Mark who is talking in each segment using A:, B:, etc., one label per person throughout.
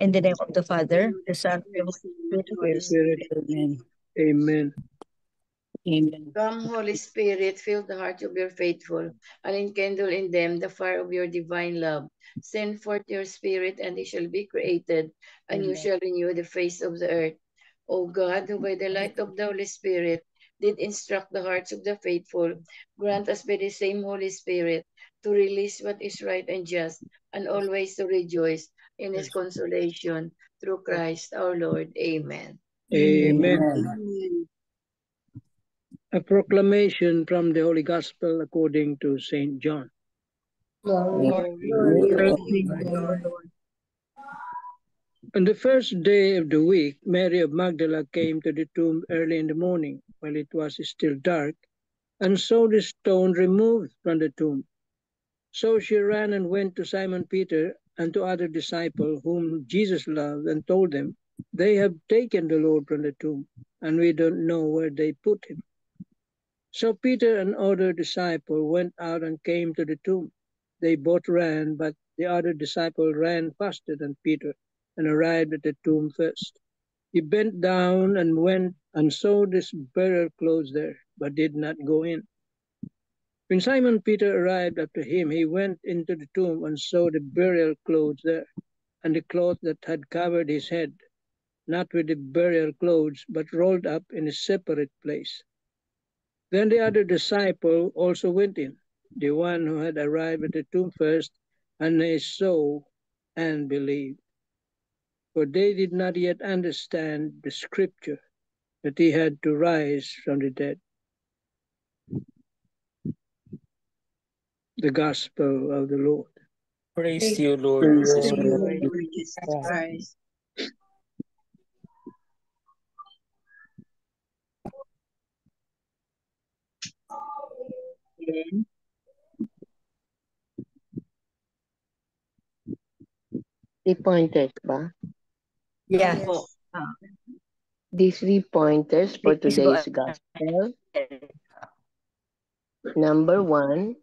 A: In the name of the Father, the Son, and the Holy Spirit.
B: Amen.
C: Amen.
B: Amen.
D: Come, Holy Spirit, fill the hearts of your faithful, and enkindle in them the fire of your divine love. Send forth your Spirit, and they shall be created, and you shall renew the face of the earth. O God, who by the light of the Holy Spirit did instruct the hearts of the faithful, grant us by the same Holy Spirit to release what is right and just, and always to rejoice in his consolation through Christ our Lord. Amen.
C: Amen.
B: Amen.
C: A proclamation from the Holy Gospel according to Saint John.
A: Glory to you, Lord.
C: On the first day of the week, Mary of Magdala came to the tomb early in the morning, while it was still dark, and saw the stone removed from the tomb. So she ran and went to Simon Peter and to other disciples whom Jesus loved, and told them, "They have taken the Lord from the tomb, and we don't know where they put him." So Peter and other disciple went out and came to the tomb. They both ran, but the other disciple ran faster than Peter and arrived at the tomb first. He bent down and went and saw this burial clothes there, but did not go in. When Simon Peter arrived after him, he went into the tomb and saw the burial clothes there, and the cloth that had covered his head, not with the burial clothes, but rolled up in a separate place. Then the other disciple also went in, the one who had arrived at the tomb first, and they saw and believed. For they did not yet understand the scripture that he had to rise from the dead. The Gospel of the Lord.
B: Praise you, Lord.
A: Praise
B: Jesus
A: to you,
B: Christ.
A: Lord Jesus Christ.
D: Again.
E: Three-pointers ba?
A: Yes.
E: These 3 pointers for
A: Please go
E: today's gospel. Number 1,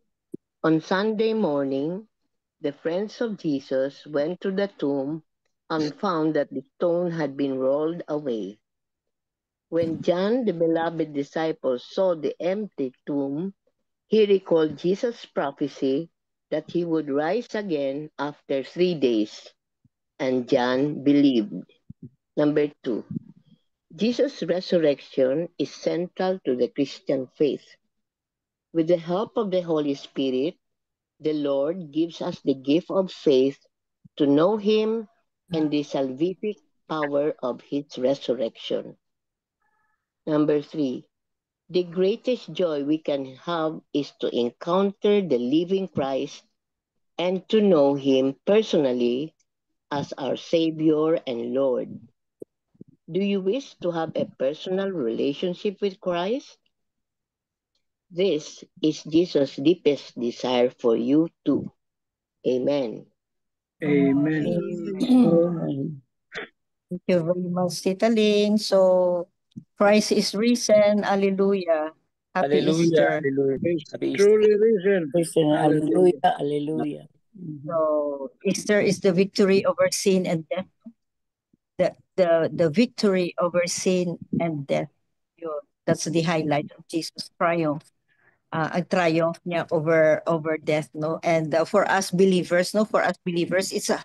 E: on Sunday morning, the friends of Jesus went to the tomb and found that the stone had been rolled away. When John, the beloved disciple, saw the empty tomb, he recalled Jesus' prophecy that he would rise again after 3 days, and John believed. Number 2, Jesus' resurrection is central to the Christian faith. With the help of the Holy Spirit, the Lord gives us the gift of faith to know Him and the salvific power of His resurrection. Number 3, the greatest joy we can have is to encounter the living Christ and to know Him personally as our Savior and Lord. Do you wish to have a personal relationship with Christ? This is Jesus' deepest desire for you too. Amen.
C: Amen.
B: Amen.
A: Thank you very much, Tita Ling. So, Christ is risen. Hallelujah. Happy
B: Hallelujah.
A: Easter.
B: Hallelujah.
C: He's
B: Happy Easter.
C: truly risen.
B: Hallelujah. Hallelujah.
A: So, Easter is the victory over sin and death. The victory over sin and death. Yun. That's the highlight of Jesus' triumph. Ang triumph niya over death, no? And for us believers, it's a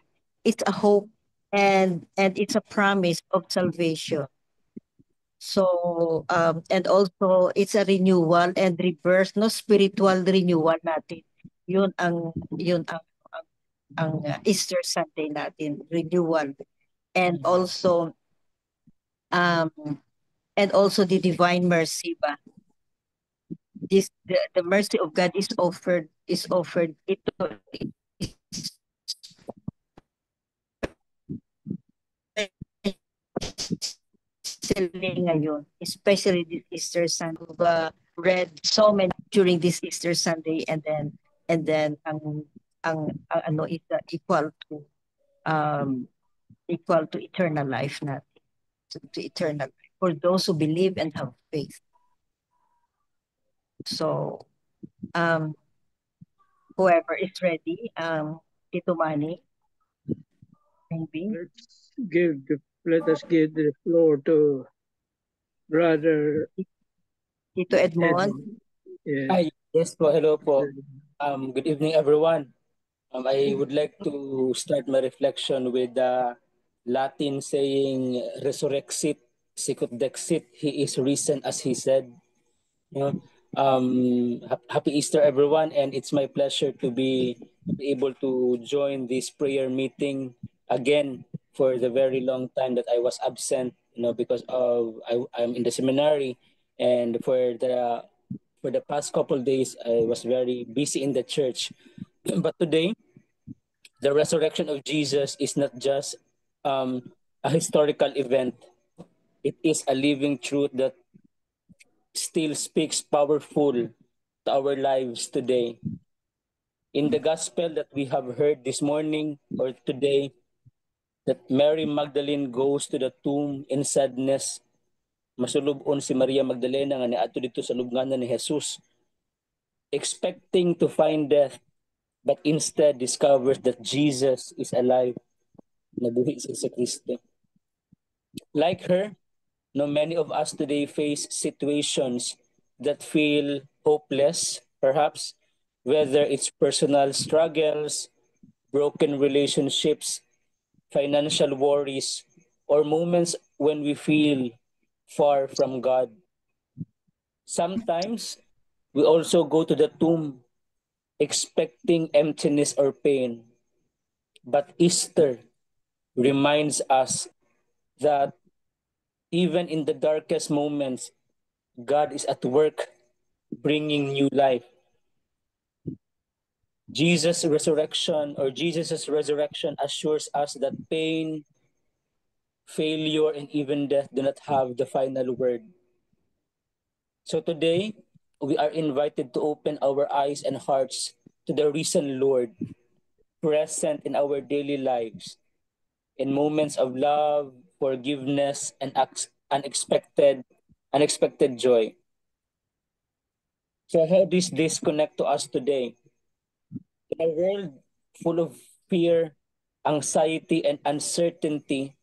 A: hope and it's a promise of salvation. So and also it's a renewal and rebirth, no, spiritual renewal natin. Yun ang Easter Sunday natin, renewal. And also um the divine mercy ba. The mercy of God is offered ito ngayon, especially this Easter Sunday. Read so many during this Easter Sunday, and then ang ano is equal to eternal life natin, to eternal life for those who believe and have faith. So whoever is ready, Tito Manny, maybe.
C: let us give the floor to Brother
A: Tito Edmond.
C: Edmond. Yes.
B: Hi, yes po, hello po. Good evening, everyone. I would like to start my reflection with the Latin saying, "Resurrexit, sicut dexit." He is risen as he said. You know, happy Easter, everyone, and it's my pleasure to be able to join this prayer meeting again for the very long time that I was absent. Because I'm in the seminary, and for the past couple days I was very busy in the church. But today, the resurrection of Jesus is not just a historical event. It is a living truth that still speaks powerful to our lives today. In the gospel that we have heard this morning or today, that Mary Magdalene goes to the tomb in sadness. Masulubon si Maria Magdalena nga niadto dito sa lubnganan ni Jesus, expecting to find death, but instead discovers that Jesus is alive. Nabuhi si Kristo. Like her, many of us today face situations that feel hopeless, perhaps, whether it's personal struggles, broken relationships, financial worries, or moments when we feel far from God. Sometimes we also go to the tomb expecting emptiness or pain. But Easter reminds us that even in the darkest moments, God is at work bringing new life. Jesus' resurrection assures us that pain, failure, and even death do not have the final word. So today, we are invited to open our eyes and hearts to the risen Lord, present in our daily lives, in moments of love, forgiveness, and unexpected joy. So how does this connect to us today? In a world full of fear, anxiety, and uncertainty,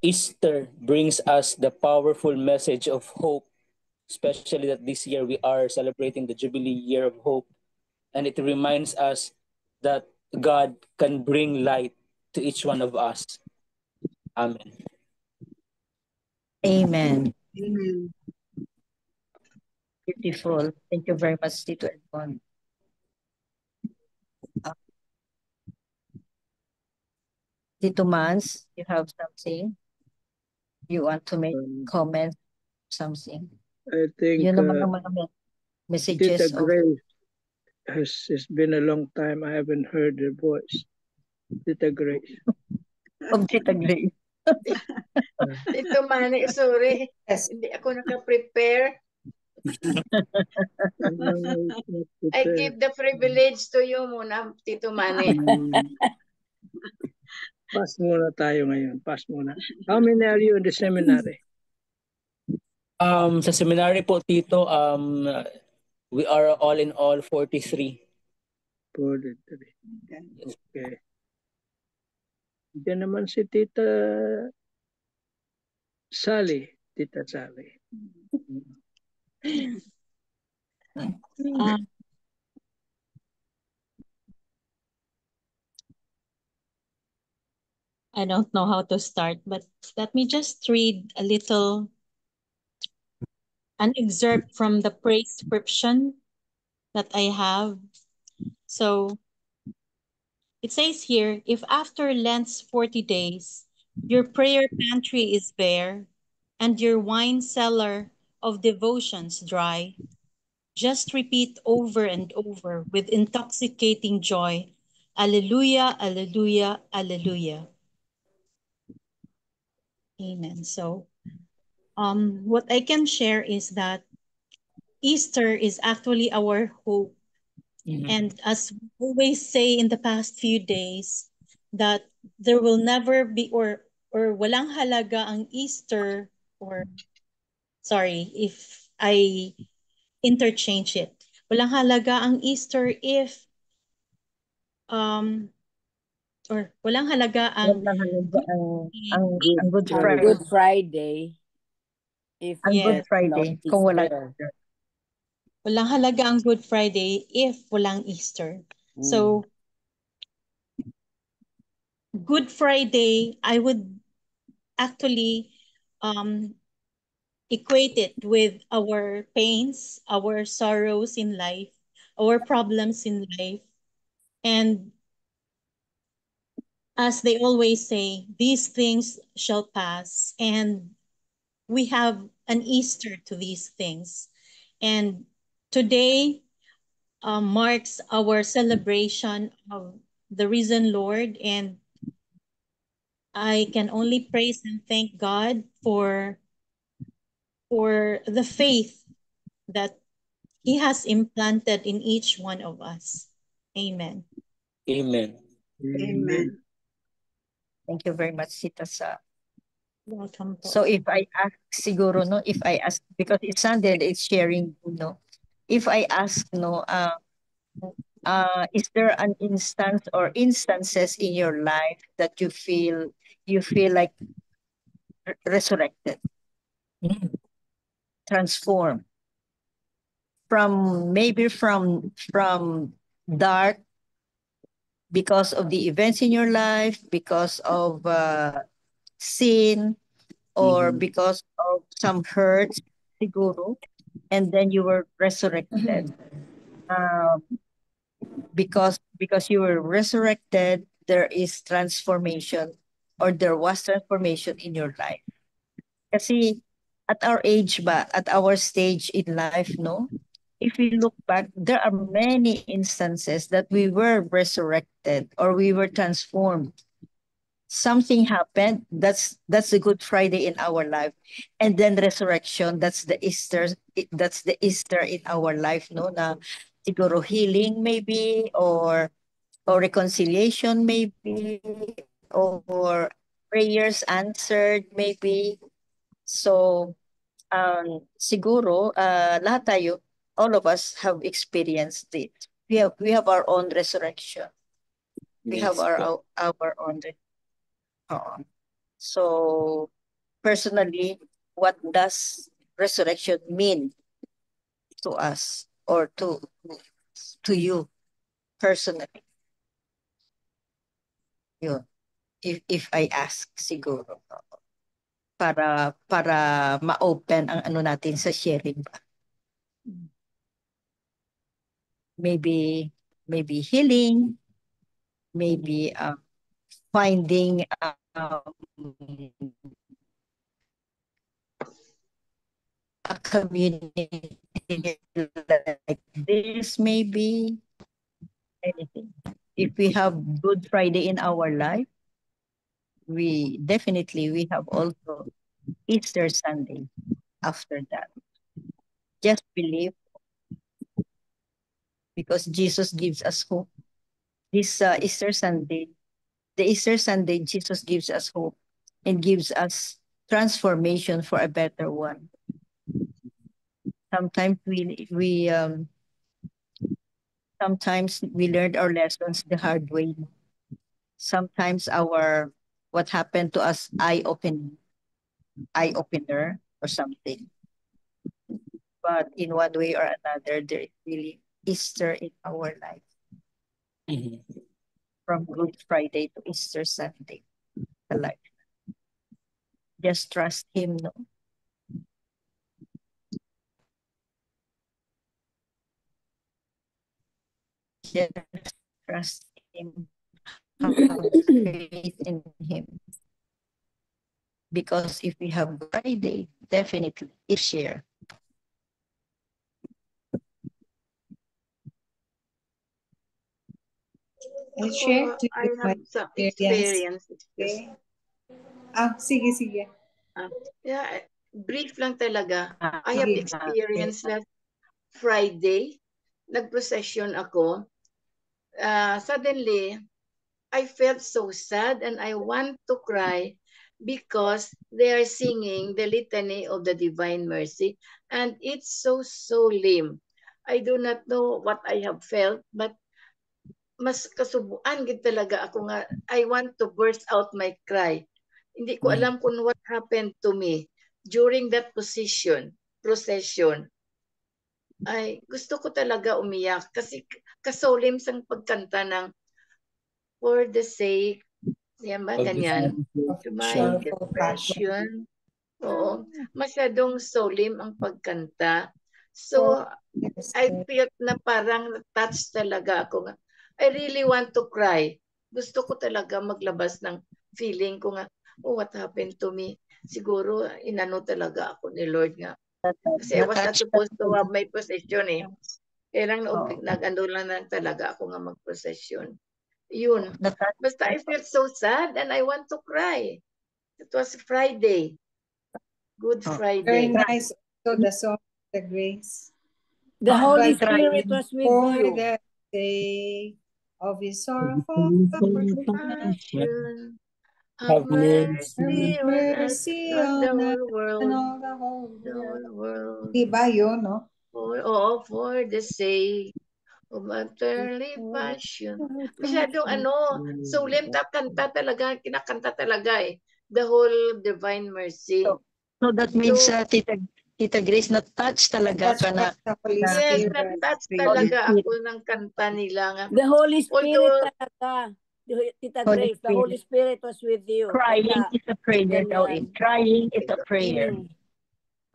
B: Easter brings us the powerful message of hope, especially that this year we are celebrating the Jubilee Year of Hope. And it reminds us that God can bring light to each one of us. Amen.
A: Amen.
D: Amen.
A: Beautiful. Thank you very much, Tito Edmond. Tito Mans, you have something? You want to make comment something?
C: I think
A: Yun naman ang mga messages
C: Tita
A: of
C: Grace it's been a long time I haven't heard her voice. Tita Grace.
A: Tita Grace.
D: Tito Manny, sorry.
A: Yes.
D: Hindi ako naka-prepare. I give the privilege to you muna, Tito Manny.
C: Pass muna tayo ngayon. Pass muna. How many are you in the seminary?
B: Sa seminary po, Tito, we are all in all 43.
C: 43. Okay. Diyan naman si Tita Sally. Tita Sally.
F: I don't know how to start, but let me just read an excerpt from the prescription that I have. So it says here, if after Lent's 40 days, your prayer pantry is bare and your wine cellar of devotions dry, just repeat over and over with intoxicating joy, Alleluia, Alleluia, Alleluia. Amen. So, what I can share is that Easter is actually our hope. Mm-hmm. And as we always say in the past few days, that there will never be or walang halaga ang Easter, or sorry if I interchange it. Walang halaga ang Easter if or walang halaga ang
A: Walang halaga ang Good
G: Ang
A: Friday.
G: Good Friday, if
A: Ang Good
F: Yes.
A: Friday,
G: no
A: kung walang
G: Easter.
A: Easter.
F: Walang halaga ang Good Friday if walang Easter. So, Good Friday, I would actually equate it with our pains, our sorrows in life, our problems in life. And as they always say, these things shall pass. And we have an Easter to these things. And today marks our celebration of the risen Lord. And I can only praise and thank God for the faith that He has implanted in each one of us. Amen.
B: Amen.
D: Amen.
A: Thank you very much, Sita Sa.
F: Welcome po.
A: So if I ask siguro, no, if I ask, because it's Sunday, it's sharing, no, if I ask, no, is there an instance or instances in your life that you feel like resurrected, transformed from maybe from dark because of the events in your life, because of sin, or because of some hurts, siguro, and then you were resurrected. Because you were resurrected, there is transformation, or there was transformation in your life. Kasi at our age ba, at our stage in life, no? If we look back, there are many instances that we were resurrected or we were transformed. Something happened, that's the Good Friday in our life. And then resurrection, that's the Easter in our life, no? Na siguro healing maybe, or reconciliation maybe, or prayers answered maybe. So siguro lahat tayo, all of us have experienced it. We have our own resurrection. We have our own. So personally, what does resurrection mean to us, or to you personally? Yun. If I ask siguro, para ma-open ang ano natin sa sharing ba. Maybe healing, maybe finding a community like this, maybe anything. If we have Good Friday in our life, we have also Easter Sunday after that. Just believe, because Jesus gives us hope. This Easter Sunday, Jesus gives us hope and gives us transformation for a better one. Sometimes sometimes we learned our lessons the hard way. Sometimes what happened to us eye opener or something. But in one way or another, there is really Easter in our life. From Good Friday to Easter Sunday, the life. Just trust Him, no? Just trust Him. Have faith in Him. Because if we have Friday, definitely it's share.
H: I'll share to
D: I
H: you my
D: have some
H: experience.
D: experience.
H: Sige.
D: Yeah, brief lang talaga. I have
H: Sige.
D: experienced last Friday. Nag-procession ako. Suddenly, I felt so sad and I want to cry because they are singing the Litany of the Divine Mercy, and it's so lame. I do not know what I have felt, but mas kasubuan gid talaga ako nga I want to burst out my cry. Hindi ko alam kung what happened to me during that procession. Ay, gusto ko talaga umiyak kasi kasolim sang pagkanta ng For the Sake, yan ba, ganyan. To my depression. Oo, masyadong solemn ang pagkanta. So, I felt na parang touch talaga ako nga. I really want to cry. Gusto ko talaga maglabas ng feeling ko nga, oh, what happened to me? Siguro, inano talaga ako ni Lord nga. Kasi I was not supposed to have my possession eh. Kaya lang nag-ano lang talaga ako nga mag-possession. Yun. Basta I felt so sad and I want to cry. It was Friday. Good Friday.
H: Very nice. So the song, the grace.
G: The Holy
H: But
G: Spirit was with
H: for
G: you.
H: the sake of his sorrowful
D: compassion, have mercy on us, on the whole world.
H: and all the
D: The whole world.
H: Diba yun, no?
D: For the sake of utterly passion. Masyadong solemn kanta talaga, kinakanta talaga eh. The whole divine mercy.
A: So that means Tita Grace, na-touch talaga ka na.
D: Yes, na-touch talaga ako ng kanta nila.
G: The Holy Spirit
D: Although,
G: talaga. Tita Grace, the Holy Spirit was with you.
A: Crying is a prayer. Crying is a prayer.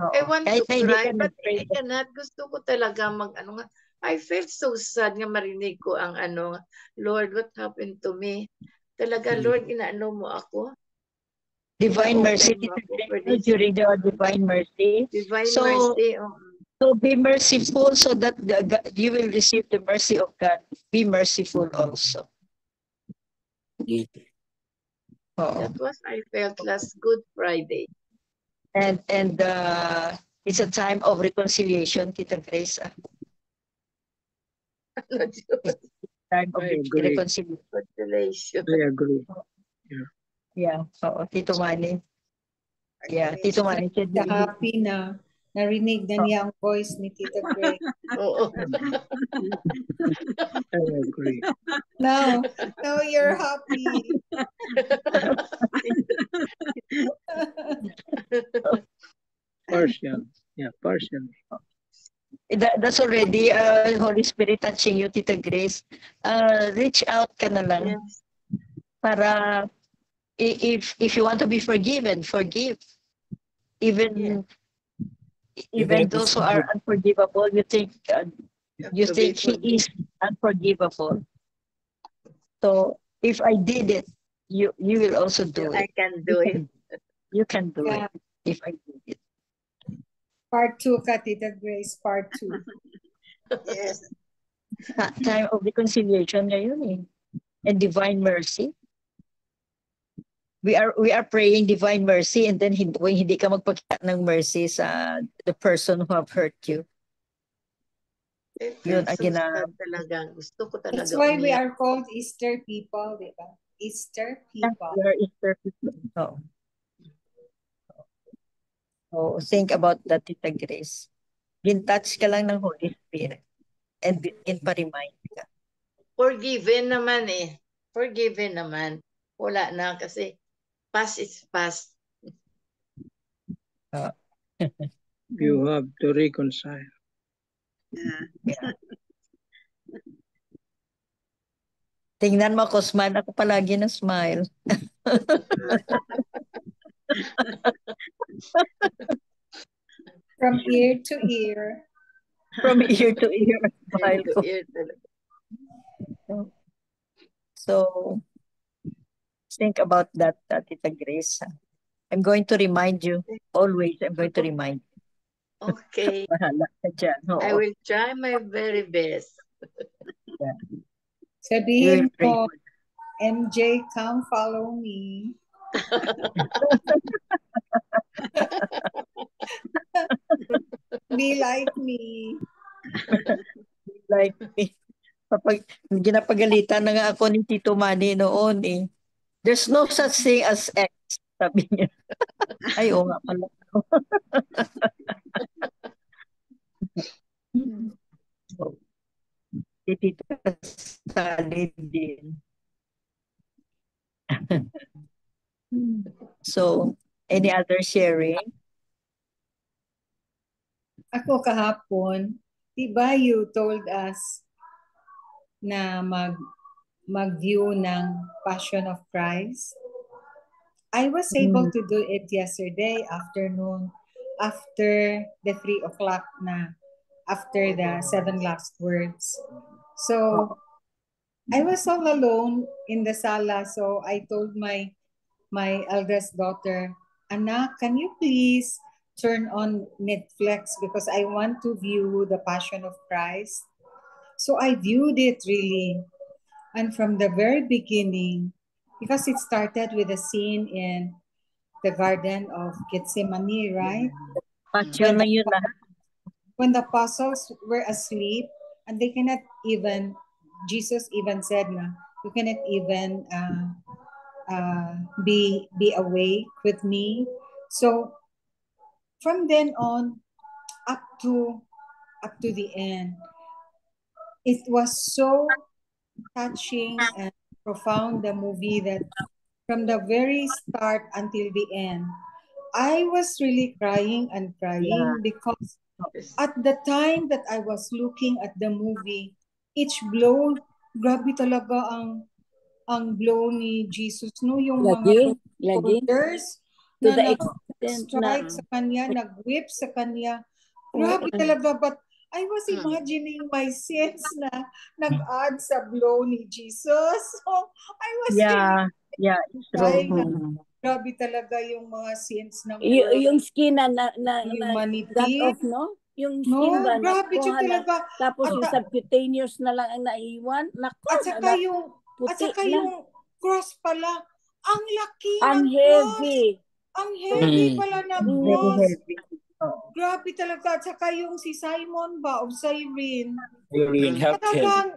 D: I want to cry, but I cannot. Gusto ko talaga I felt so sad nga marinig ko ang Lord, what happened to me? Talaga, Lord, inaano mo ako?
A: Divine mercy. During the divine mercy.
D: Divine mercy.
A: So be merciful so that you will receive the mercy of God. Be merciful also.
D: That was I felt last Good Friday.
A: And it's a time of reconciliation, Tita Grace. Time of reconciliation.
C: I agree.
A: Yeah. So, Tito Manny. Yeah, Tito Manny.
H: Happy na narinig na niya ang voice ni Tita Grace.
D: Oo.
C: I agree.
H: Now you're happy.
C: Partial. Yeah, partially.
A: That's already Holy Spirit touching you, Tita Grace. Reach out ka na lang.
D: Yes.
A: Para if you want to be forgiven, forgive. Even those who are unforgivable, you think he is unforgivable. So if I did it, you will also do it.
D: I can do it.
A: You can do it if I did it.
H: Part 2 ka, Tita Grace, part 2.
D: Yes.
A: Time of reconciliation ngayon eh. And divine mercy. We are praying divine mercy, and then hindi ka magpakita ng mercy sa the person who have hurt you. Yun ang
D: talaga. Gusto ko talaga.
H: That's why we are called Easter people, di ba? Easter people.
A: We are Easter people. So think about that, Tita Grace. Gin-touch ka lang ng Holy Spirit and pa-remind ka.
D: Forgiven naman eh. Forgiven naman. Wala na kasi past is past.
C: You have to reconcile.
D: Yeah.
A: Tingnan mo, Kusman, ako palagi na smile.
H: From ear to ear.
A: From ear to ear. Smile ko. So, think about that, Tita Grace. I'm going to remind you. Always, I'm going to remind you.
D: Okay.
A: Bahala ka dyan.
D: I will try my very best.
A: Yeah.
H: Sabihin mo, MJ, come follow me. Be like me.
A: Be like me. Ginapagalitan na nga ako ni Tito Manny noon eh. There's no such thing as X, sabi niya. Ay, oo nga pala. Si Tita Sally din. So, any other sharing?
H: Ako kahapon, diba you told us na mag-view ng Passion of Christ? I was able to do it yesterday afternoon after the 3 o'clock na, after the 7 last words. So, I was all alone in the sala, so I told my eldest daughter, Anak, can you please turn on Netflix because I want to view the Passion of Christ? So I viewed it really. And from the very beginning, because it started with a scene in the Garden of Gethsemane, right?
A: Passion na yun lahat.
H: When the apostles were asleep and they cannot even, Jesus even said na, you cannot even be awake with me. So from then on up to the end, it was so touching and profound, the movie, that from the very start until the end, I was really crying and crying because at the time that I was looking at the movie, each blow, grabe talaga ang blow ni Jesus, no? Yung mga soldiers
G: To
H: na
G: the extent
H: strike
G: na
H: sa kanya, nag-whip sa kanya. Grabe talaga. But I was imagining my sins na nag-add sa blow ni Jesus. So I was
A: It's true.
H: grabe talaga yung mga sins ng
G: yung skin na
H: humanity.
G: got off, no? Yung skin ba
H: grabe siya talaga.
G: Tapos yung subcutaneous na lang ang naiwan. Nako,
H: at saka yung cross pala, ang laki ng
G: heavy.
H: Cross. Ang heavy pala na cross.
A: Very heavy.
H: Grabe talaga. At saka yung si Simon ba, of Cyrene.
B: Talagang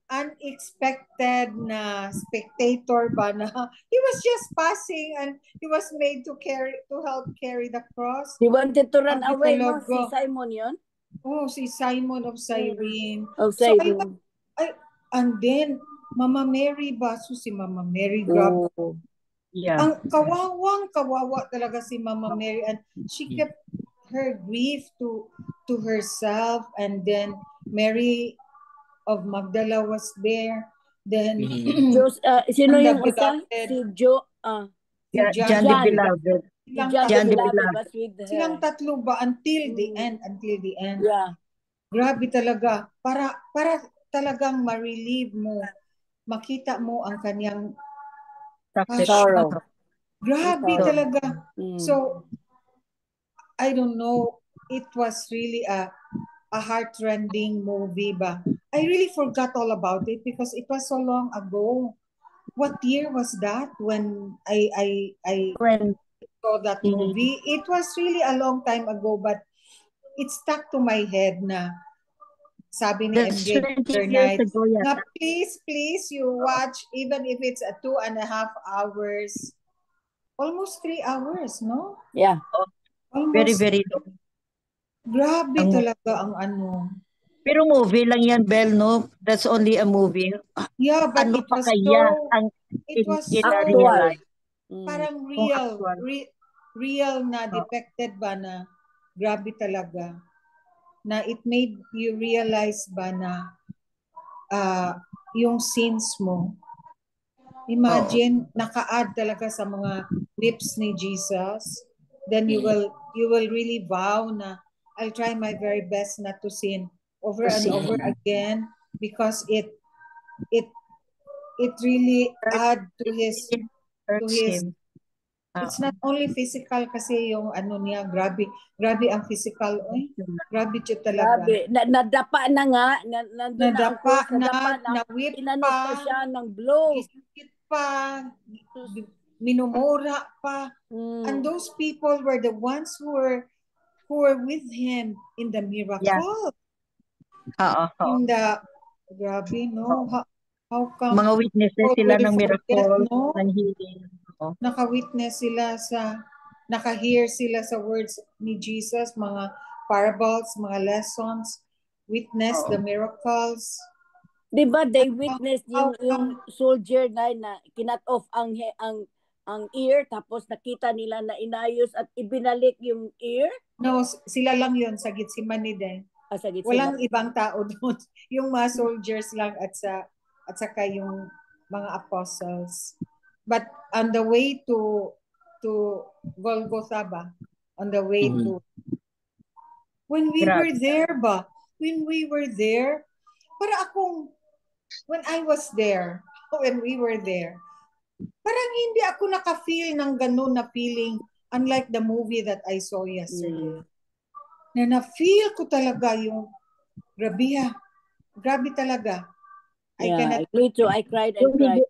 H: unexpected na spectator ba na he was just passing and he was made to help carry the cross.
G: He wanted to run away, no? Si Simon yun?
H: Oh, si Simon of Cyrene.
G: So
H: and then Mama Mary ba? So si Mama Mary, grabe. Ang kawawa talaga si Mama Mary, and she kept her grief to herself. And then Mary of Magdala was there. Then
G: sino yung isa? Si John
A: the Beloved.
G: John the Beloved was with her.
H: Silang tatlo ba until the end?
G: Yeah.
H: Grabe talaga. Para talagang ma-relieve mo. Makita mo ang kanyang
G: sorrow.
H: Grabe talaga. So, I don't know. It was really a heart-rending movie ba? I really forgot all about it because it was so long ago. What year was that when I saw that movie? It was really a long time ago, but it stuck to my head na sabi ni MJ night, na please you watch, even if it's a 2.5 hours, almost 3 hours, no?
G: Yeah.
H: Almost.
A: Very long.
H: Grabe talaga ang ano.
A: Pero movie lang yan, Bel, no? That's only a movie.
H: Yeah, but
A: ano
H: it
A: pa
H: was
A: kaya
H: so,
A: ang
H: it was so
A: real
H: parang real na depicted ba na grabe talaga. Na it made you realize ba na yung sins mo. Imagine, naka-add talaga sa mga lips ni Jesus. Then you will really vow na I'll try my very best not to sin over and over again, because it really add to his it's not only physical kasi yung ano niya, grabe ang physical. Grabe siya talaga.
G: Grabe. Nadapa na nga.
H: Nadapa na whip pa
G: siya ng blow.
H: Isikit pa, minumura pa. And those people were the ones who were with him in the miracle. In the, grabe, no? How come?
A: Mga witnesses sila ng miracle, ng healing.
H: Naka-witness sila naka-hear sila sa words ni Jesus, mga parables, mga lessons, witness the miracles.
G: Di ba they witnessed
H: How
G: yung soldier na kinat off ang ear, tapos nakita nila na inayos at ibinalik yung ear?
H: No, sila lang yun sa Gitsemani din.
G: Sa Gitsemani.
H: Walang ibang tao doon. Yung mga soldiers lang at saka yung mga apostles. But on the way to Golgotha ba? On the way to when we were there, para akong when I was there, when we were there, parang hindi ako naka-feel ng ganun na feeling, unlike the movie that I saw yesterday. Na na-feel ko talaga yung grabe talaga.
G: Me too. I cried and cried.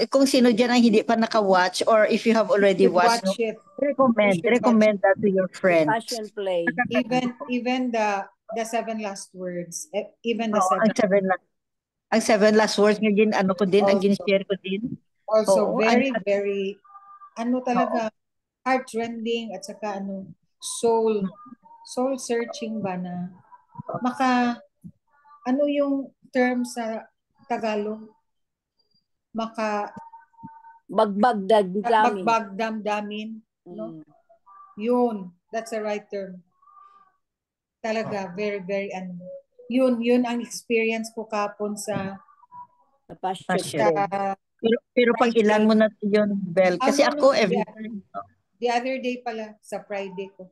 A: Kung sino dyan ang hindi pa naka-watch, or if you have already watched, recommend that to your friends.
G: Passion play.
H: Even the seven last words. Even the
A: ang seven last words nga din, ano ko din, ang gin-share ko din.
H: Also, very, very, talaga, heart-rending at saka soul searching ba na yung term sa Tagalog?
G: Bagbag
H: damdamin. No? Yun, that's the right term. Talaga, very, very, yun ang experience ko kapon sa
A: Passion. Pero pag ilan mo na yun, Bel? Kasi ako, every time.
H: The other day pala, sa Friday ko.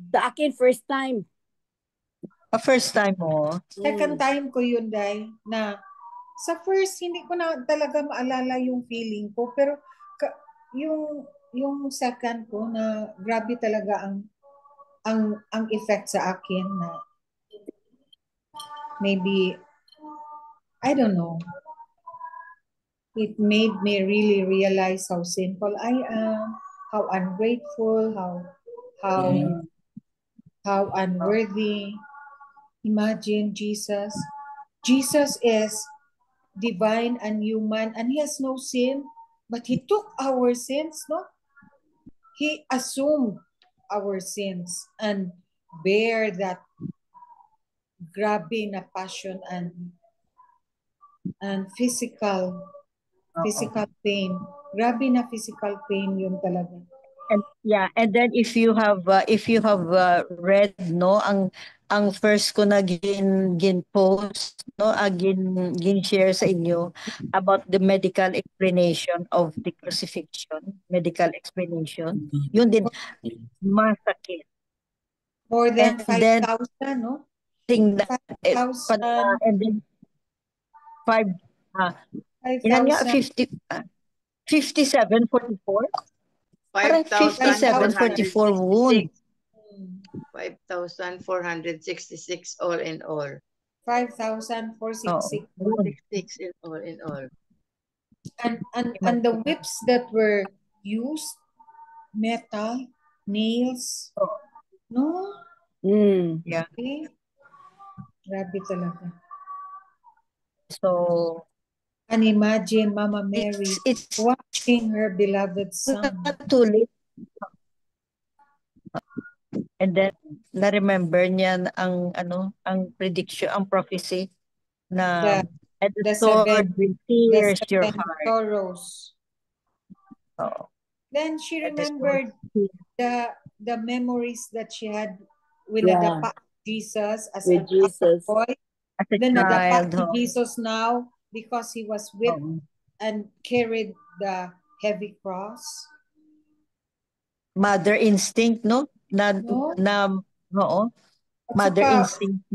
G: Sa akin, first time.
A: First time mo?
H: Second time ko yun, Day, na sa first, hindi ko na talaga maalala yung feeling ko. Pero yung second ko na grabe talaga ang effect sa akin na maybe, I don't know, it made me really realize how sinful I am, how ungrateful, how unworthy. Imagine Jesus. Jesus is divine and human, and he has no sin, but he took our sins, no? He assumed our sins and bear that grabe na passion and physical pain. Grabe na physical pain yun talaga.
A: And then if you have read, no, ang first ko na gin post, no, gin share sa inyo about the medical explanation of the crucifixion, yun din masakit.
H: More than 5,000, no?
A: And then 5744. Parang 5744 wound.
D: 5,466 all in all.
H: 5,466
D: in all.
H: And the whips that were used, metal, nails, no?
A: Yeah.
H: Okay. Grabe talaga.
A: So,
H: and imagine Mama Mary watching her beloved son.
A: Too late. And then na-remember niya ang prediction, ang prophecy na the sword will pierce your heart.
H: Sorrows. Then she remembered the memories that she had with the Jesus as a boy. Then the Jesus now because he was whipped and carried the heavy cross.
A: Mother instinct, no? Mother instinct.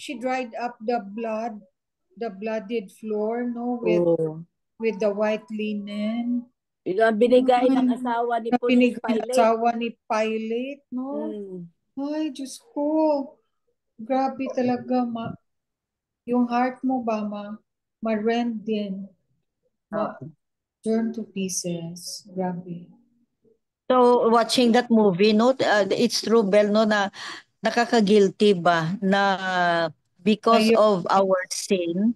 H: She dried up the bloodied floor, no, with the white linen.
G: Binigay ng asawa ni
H: Pilate, no? Ay, Diyos ko. Grabe talaga, yung heart mo ba, ma-rend din. Turn to pieces. Grabe.
A: So, watching that movie, no, it's true, Bel, no, na nakaka-guilty ba na because of our sin,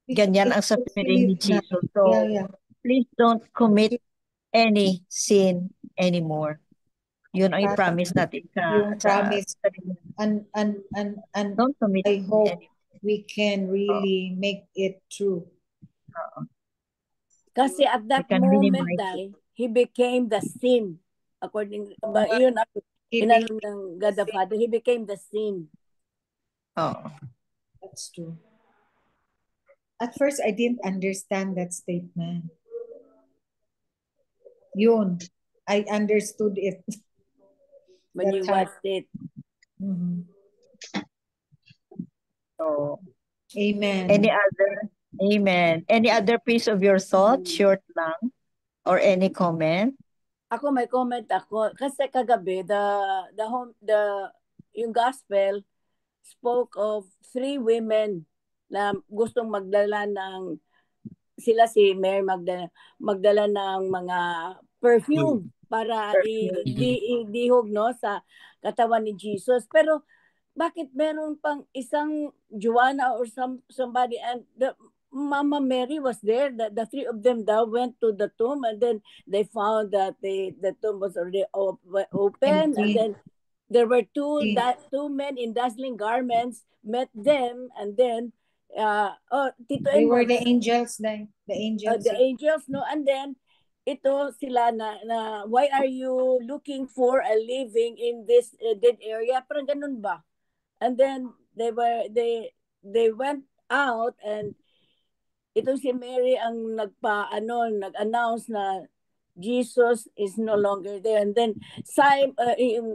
A: ganyan ang suffering ni Jesus. So, please don't commit any sin anymore. Yun ang i-promise natin
H: Yung promise. And
A: don't commit
H: I hope
A: any.
H: we can really make it true.
G: Kasi at that
A: We can
G: moment,
A: minimize it.
G: he became the sin. According, yun ang inanong ng God the Father, he became the sin.
A: Oh.
H: That's true. At first, I didn't understand that statement. Yun, I understood it.
G: When you watched it.
H: Mhm.
A: So,
H: Amen.
A: Any other piece of your thought, short lang, or any comment?
G: Ako may comment ako kasi kagabi yung gospel spoke of 3 women na gustong magdala ng sila si Mary magdala ng mga perfume para idihog no sa katawan ni Jesus. Pero bakit meron pang isang Joanna or somebody and the Mama Mary was there. The 3 of them went to the tomb and then they found that the tomb was already open. And then there were two men in dazzling garments met them and then Tito
H: They were
G: Edmond,
H: the angels, the angels.
G: the angels, no? And then ito sila na why are you looking for a living in this dead area? Parang ganun ba? And then they went out and ito si Mary ang nag-announce na Jesus is no longer there. And then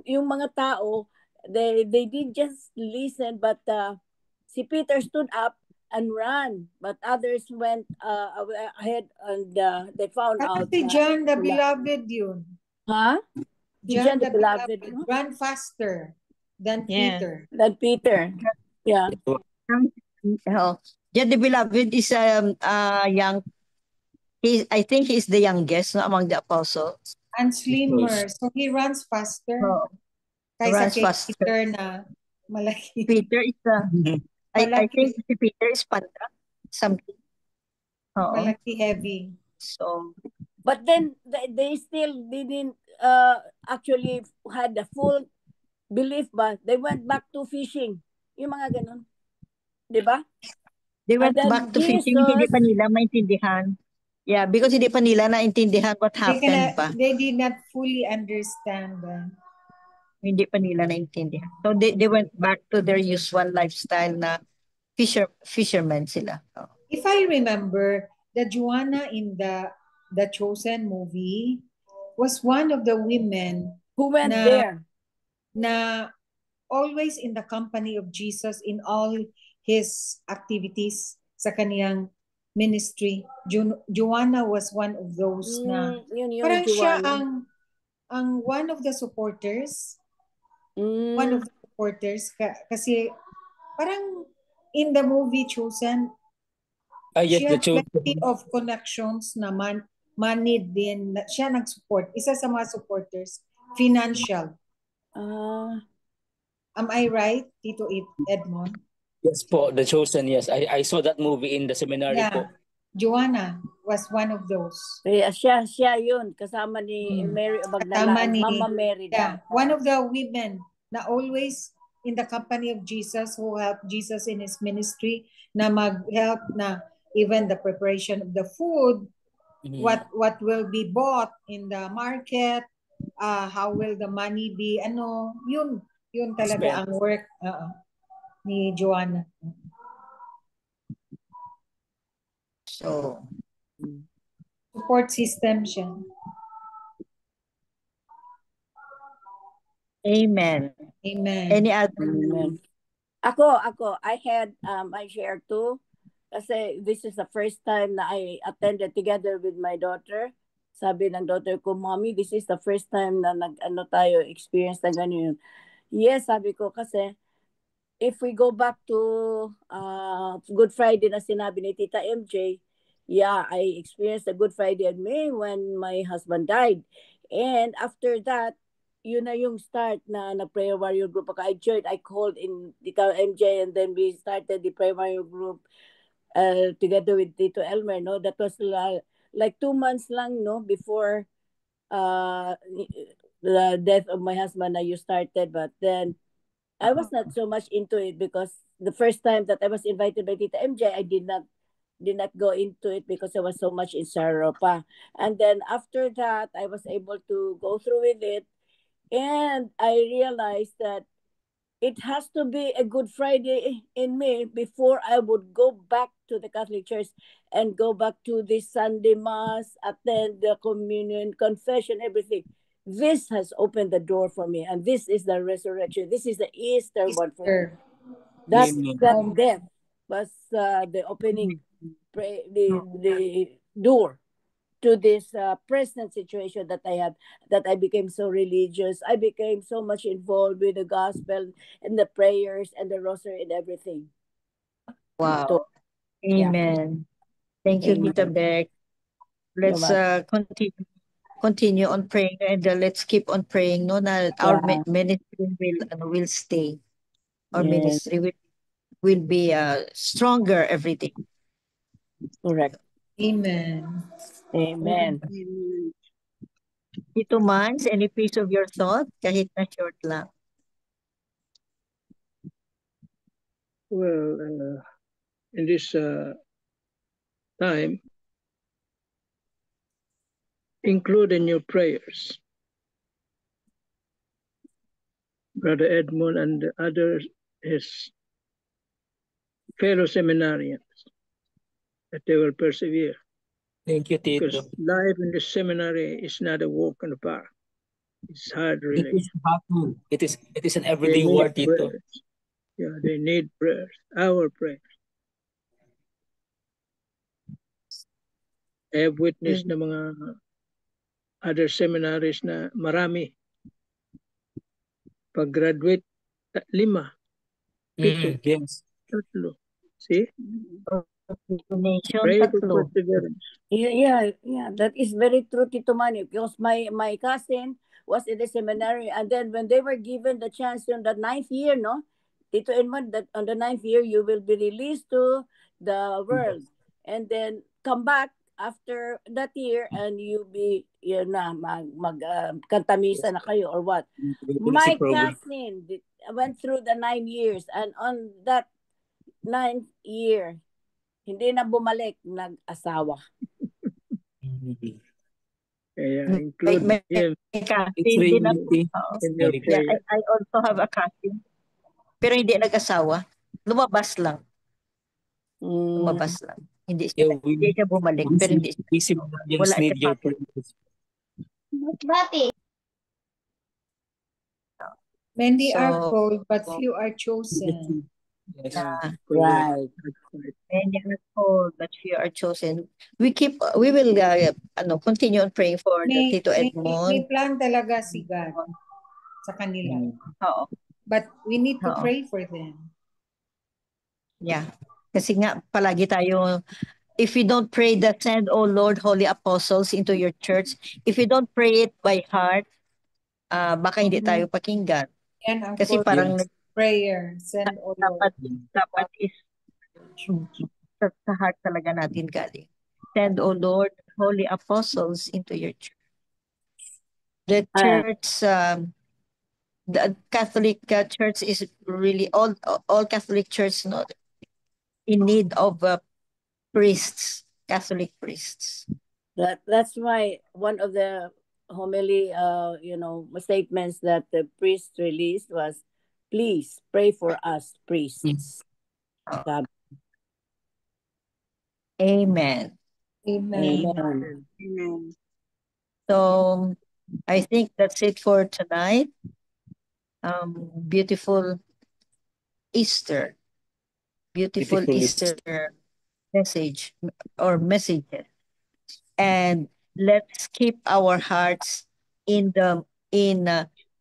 G: yung mga tao, they did just listen, but si Peter stood up and ran, but others went ahead and they found out.
H: Si John the Beloved yun.
G: Huh?
H: John the Beloved ran faster than Peter.
G: Than Peter. Yeah.
A: John the Beloved is young. I think he's the youngest among the apostles.
H: And slimmer, so he runs faster. Kaysa kay Peter na malaki.
A: Peter is I think si Peter is panta something.
H: Malaki, heavy.
A: So,
G: but then they still didn't actually had the full belief ba? They went back to fishing. Yung mga ganun. Diba?
A: They went back to fishing. Hindi pa nila maintindihan. Yeah, because hindi pa nila naintindihan what happened pa.
H: They did not fully understand.
A: Hindi pa nila naintindihan. So they went back to their usual lifestyle na fishermen sila.
H: If I remember, the Joanna in the Chosen movie was one of the women
G: who went there.
H: Na always in the company of Jesus in all his activities sa kaniyang ministry. Joanna was one of those na parang siya ang one of the supporters. One of the supporters kasi parang in the movie Chosen,
B: yes,
H: she had plenty of connections naman, money din. Siya nag-support. Isa sa mga supporters, financial. Am I right, Tito Edmond?
B: Yes po, The Chosen, yes. I saw that movie in the seminary po.
H: Joanna was one of those.
G: Yeah, siya yun. Kasama ni Mary Magdalene, Mama Mary.
H: Yeah, one of the women na always in the company of Jesus who helped Jesus in his ministry na mag-help na even the preparation of the food, what will be bought in the market, how will the money be, yun talaga ang work ni Joanna.
A: So,
H: support system siya.
A: Amen.
H: Amen.
A: Any other?
G: Amen. Ako, I had, I shared too. Kasi this is the first time na I attended together with my daughter. Sabi ng daughter ko, Mommy, this is the first time na tayo experience na ganyan. Yes, sabi ko kasi if we go back to Good Friday na sinabi ni Tita MJ, yeah, I experienced a Good Friday in May when my husband died. And after that, yun na yung start na prayer warrior group. I joined, I called in Tita MJ and then we started the prayer warrior group together with Tito Elmer. No, that was like 2 months lang, no, before the death of my husband that you started, but then I was not so much into it because the first time that I was invited by Tita MJ, I did not go into it because I was so much in sorrow pa. And then after that, I was able to go through with it, and I realized that it has to be a Good Friday in me before I would go back to the Catholic Church and go back to the Sunday Mass, attend the communion, confession, everything. This has opened the door for me, and this is the resurrection. This is the Easter one for me.
H: Easter.
G: That death was the opening, the door to this present situation that I have, that I became so religious. I became so much involved with the gospel and the prayers and the rosary and everything.
A: Wow.
G: So, yeah.
A: Amen. Thank you,
G: Amen.
A: Tita Beck. Let's continue on praying, and let's keep on praying. No, na our ministry will stay. Our ministry will be stronger every day.
G: Correct.
H: Amen.
G: Amen.
A: Tito Mans, any piece of your thought? Kahit na short lang.
C: Well, in this time, include in your prayers Brother Edmund and the others, his fellow seminarians, that they will persevere.
B: Thank you, Tito.
C: Because life in the seminary is not a walk in the park. It's hard, really.
B: It is battle. It is an everyday war, Tito.
C: Yeah, they need prayers, our prayers. I have witnessed na mga other seminaries na marami. Pag-graduate, 5, 7,
B: Yes.
C: 3. See?
A: Pray
C: for perseverance.
G: Yeah. That is very true, Tito Manny, because my cousin was in the seminary, and then when they were given the chance on the 9th year, no, Tito Edmund, that on the 9th year you will be released to the world, and then come back after that year, and you be kantamisa na kayo or what. My cousin went through the 9 years, and on that 9th year, hindi na bumalik, nag-asawa.
C: Include him.
A: I also have a cousin. Pero hindi nag-asawa. Lumabas lang. Lumabas lang. Hindi siya bumalik. Pero hindi siya. Wala siya
H: Many are called, but few are chosen.
A: Yes.
G: Right.
A: Many are called, but few are chosen. We will continue on praying for the Tito Edmond.
H: May plan talaga si God sa kanila. But we need to pray for them.
A: Yeah. Kasi nga, palagi tayo, if you don't pray that send, O Lord, holy apostles into your church, if you don't pray it by heart, baka hindi tayo pakinggan. Kasi parang
H: prayer, send, O Lord.
A: Dapat is sa heart talaga natin galing. Send, O Lord, holy apostles into your church. The church, the Catholic Church is really, all Catholic Church in need of priests, Catholic priests.
G: That's why one of the homily, statements that the priest released was, please pray for us priests.
A: Amen.
H: Amen.
A: So I think that's it for tonight. Beautiful Easter. Beautiful Easter message or messages. And let's keep our hearts in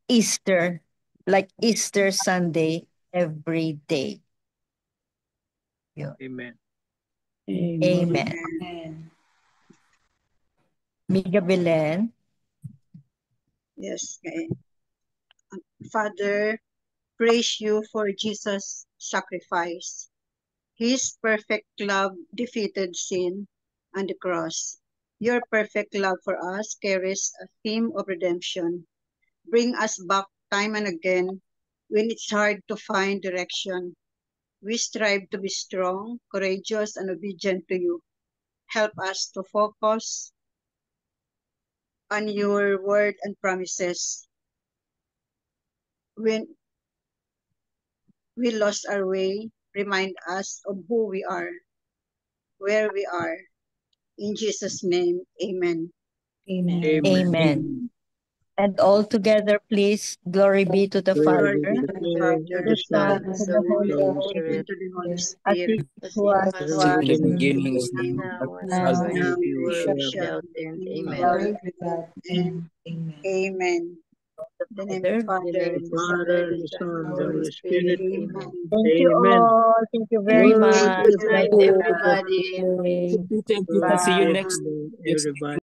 A: Easter, like Easter Sunday every day.
C: Amen.
A: Amen. Miga Belen.
I: Yes. Father, praise you for Jesus' sacrifice. His perfect love defeated sin on the cross. Your perfect love for us carries a theme of redemption. Bring us back time and again when it's hard to find direction. We strive to be strong, courageous, and obedient to you. Help us to focus on your word and promises. When we lost our way, remind us of who we are, where we are. In Jesus' name, amen.
H: Amen.
A: Amen. And all together, please, glory be to the
I: Glory
A: Father,
I: to the Father,
A: to the Son,
I: to
A: and
I: the
A: the Holy
I: Holy
A: Spirit,
I: Spirit, to the Holy
A: as
I: Spirit,
A: it
D: As
A: was
D: it
B: In
D: was
B: the
D: in the
B: beginning, is
D: beginning,
B: now,
D: now, and
A: now,
D: ever
I: now,
D: to be
I: and
D: world
I: ever
A: and
I: shall
D: without
I: be.
D: end.
I: Amen.
D: Amen.
H: Glory to God.
I: And
H: Amen.
I: amen. In the name of the
A: Father.
I: Father,
D: The
I: and the Son,
C: Father,
D: Father,
C: the
D: the
I: and
D: Son,
C: Son,
D: and
C: the
D: the
I: the
D: Holy
C: Holy
I: Holy
C: Spirit.
D: Spirit.
I: Spirit.
D: Amen.
I: Amen.
A: Thank you
C: Amen.
A: all. Thank you very
C: Word
A: much.
C: to
D: Good
C: the
D: night,
A: God bless
C: Father,
D: everybody.
B: thank you, thank you.
C: Holy
A: you.
B: See you
A: Bye.
C: Spirit,
B: next
C: everybody.